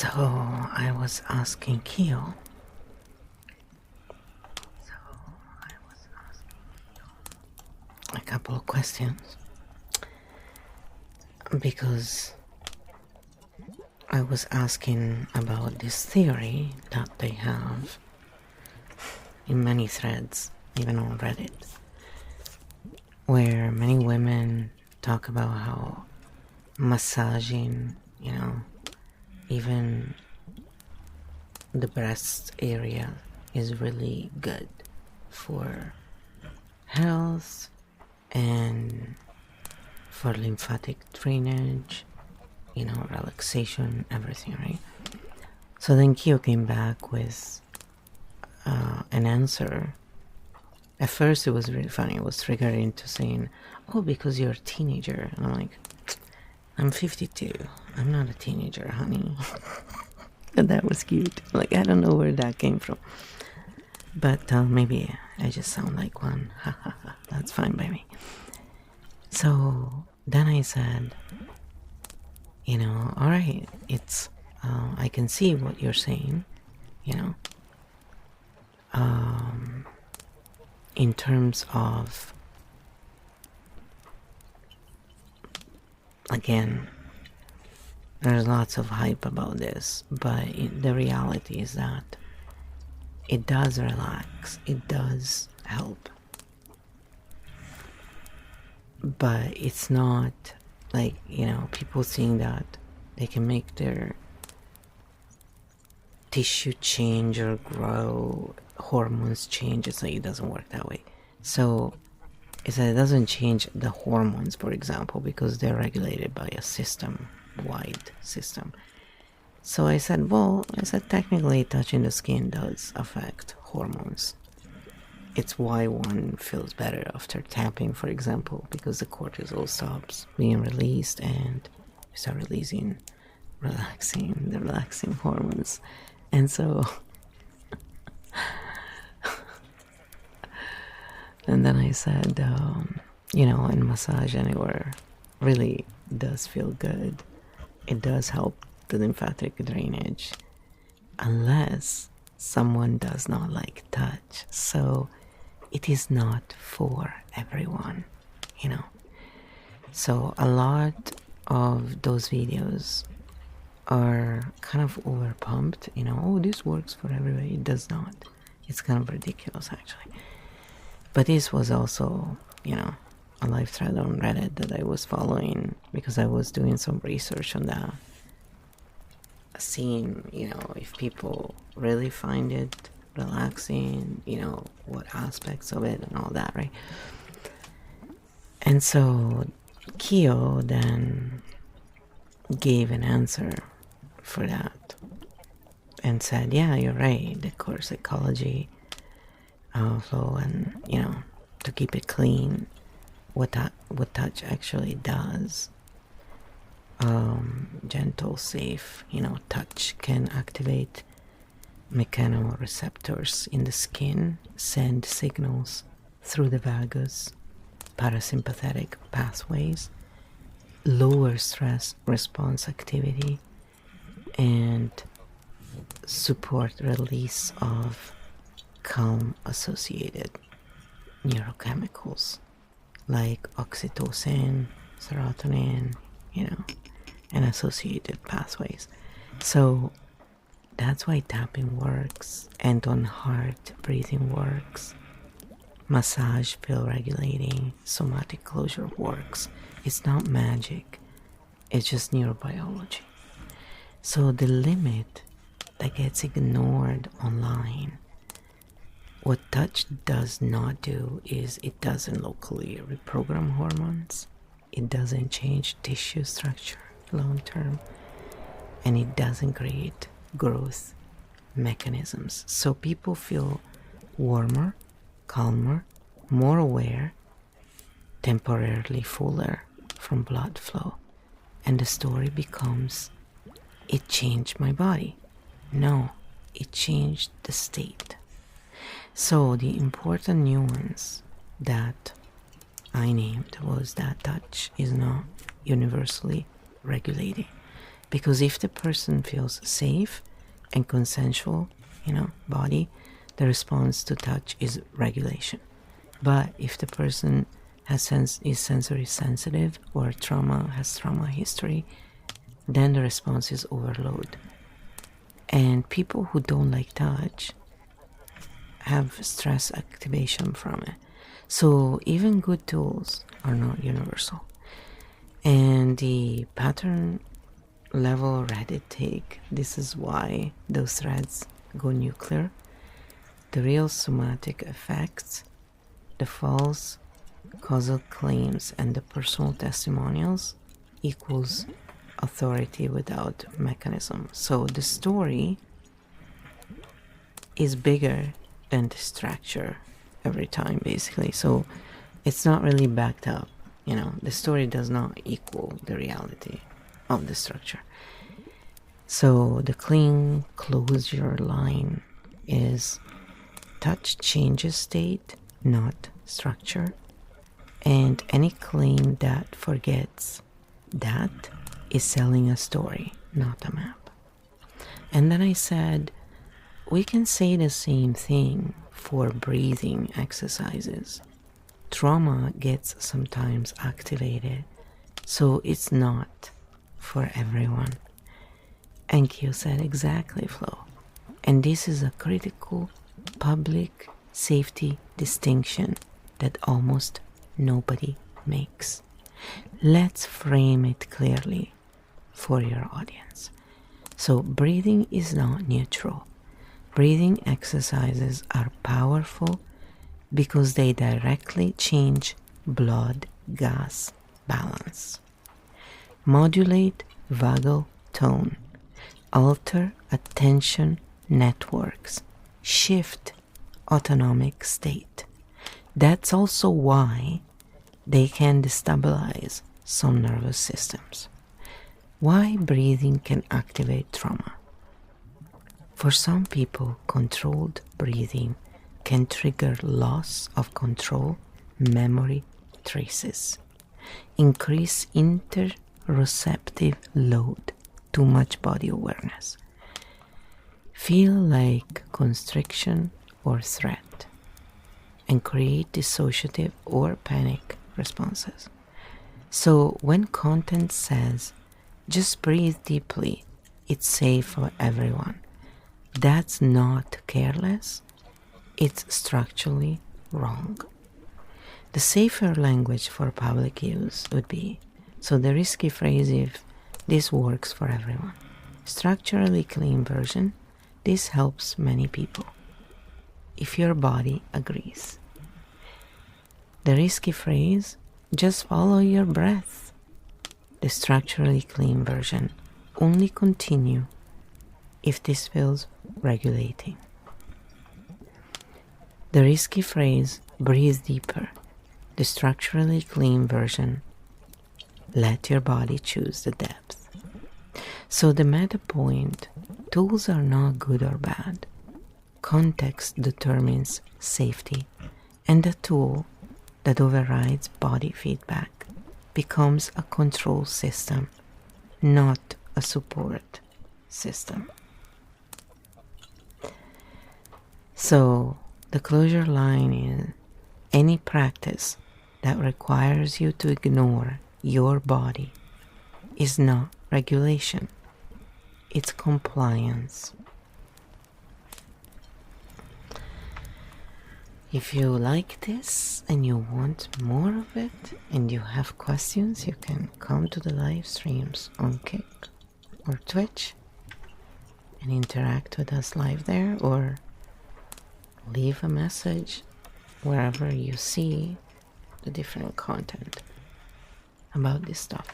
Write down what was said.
So I was asking Kyo. A couple of questions because I was asking about this theory that they have in many threads, even on Reddit, where many women talk about how massaging, even the breast area is really good for health and for lymphatic drainage, relaxation, everything, right? So then Kyo came back with an answer. At first, it was really funny. It was triggered into saying, "Oh, because you're a teenager," and I'm like, "I'm 52. I'm not a teenager, honey." And that was cute. Like, I don't know where that came from, but maybe I just sound like one. That's fine by me. So then I said, all right, it's I can see what you're saying, in terms of, again, there's lots of hype about this, but the reality is that it does relax, it does help, but it's not like, people think that they can make their tissue change or grow, hormones change. It's like, it doesn't work that way. So it's that it doesn't change the hormones, for example, because they're regulated by a system-wide system. So I said, technically touching the skin does affect hormones. It's why one feels better after tapping, for example, because the cortisol stops being released and you start releasing the relaxing hormones. And so, and then I said, in massage anywhere really does feel good. It does help the lymphatic drainage, unless someone does not like touch. So it is not for everyone, So a lot of those videos are kind of overpumped, oh, this works for everybody. It does not. It's kind of ridiculous, actually. But this was also, a live thread on Reddit that I was following because I was doing some research on that. Seeing, if people really find it relaxing, what aspects of it and all that, right? And so Kyo then gave an answer for that and said, yeah, you're right, the core psychology flow, and to keep it clean, what touch actually does. Gentle, safe, touch can activate mechanoreceptors in the skin, send signals through the vagus parasympathetic pathways, lower stress response activity, and support release of calm associated neurochemicals like oxytocin, serotonin, and associated pathways. So that's why tapping works, and on heart breathing works. Massage, feel regulating, somatic closure works. It's not magic, it's just neurobiology. So the limit that gets ignored online, what touch does not do is it doesn't locally reprogram hormones, it doesn't change tissue structure long term, and it doesn't create growth mechanisms. So people feel warmer, calmer, more aware, temporarily fuller from blood flow. And the story becomes, it changed my body. No, it changed the state. So the important nuance that I named was that touch is not universally regulating, Because if the person feels safe and consensual, body, the response to touch is regulation. But if the person is sensory sensitive or has trauma history, then the response is overload. And people who don't like touch have stress activation from it. So even good tools are not universal. And the pattern level Reddit take, this is why those threads go nuclear. The real somatic effects, the false causal claims, and the personal testimonials equals authority without mechanism. So the story is bigger than the structure every time, basically. So it's not really backed up. The story does not equal the reality of the structure. So the clean closure line is touch changes state, not structure. And any claim that forgets that is selling a story, not a map. And then I said, we can say the same thing for breathing exercises. Trauma gets sometimes activated, so it's not for everyone. And Kyo said, exactly, Flo. And this is a critical public safety distinction that almost nobody makes. Let's frame it clearly for your audience. So breathing is not neutral. Breathing exercises are powerful because they directly change blood gas balance, modulate vagal tone, alter attention networks, shift autonomic state. That's also why they can destabilize some nervous systems. Why breathing can activate trauma. For some people, controlled breathing can trigger loss of control, memory traces, increase interoceptive load, too much body awareness, feel like constriction or threat, and create dissociative or panic responses. So when content says, just breathe deeply, it's safe for everyone, that's not careless, it's structurally wrong. The safer language for public use would be, so the risky phrase if this works for everyone. Structurally clean version, this helps many people. If your body agrees. The risky phrase, just follow your breath. The structurally clean version, only continue if this feels regulating. The risky phrase, breathe deeper. The structurally clean version, let your body choose the depth. So the meta point, tools are not good or bad. Context determines safety, and the tool that overrides body feedback becomes a control system, not a support system. So the closure line is any practice that requires you to ignore your body is not regulation, it's compliance. If you like this and you want more of it and you have questions, you can come to the live streams on Kick or Twitch and interact with us live there, or leave a message wherever you see the different content about this stuff.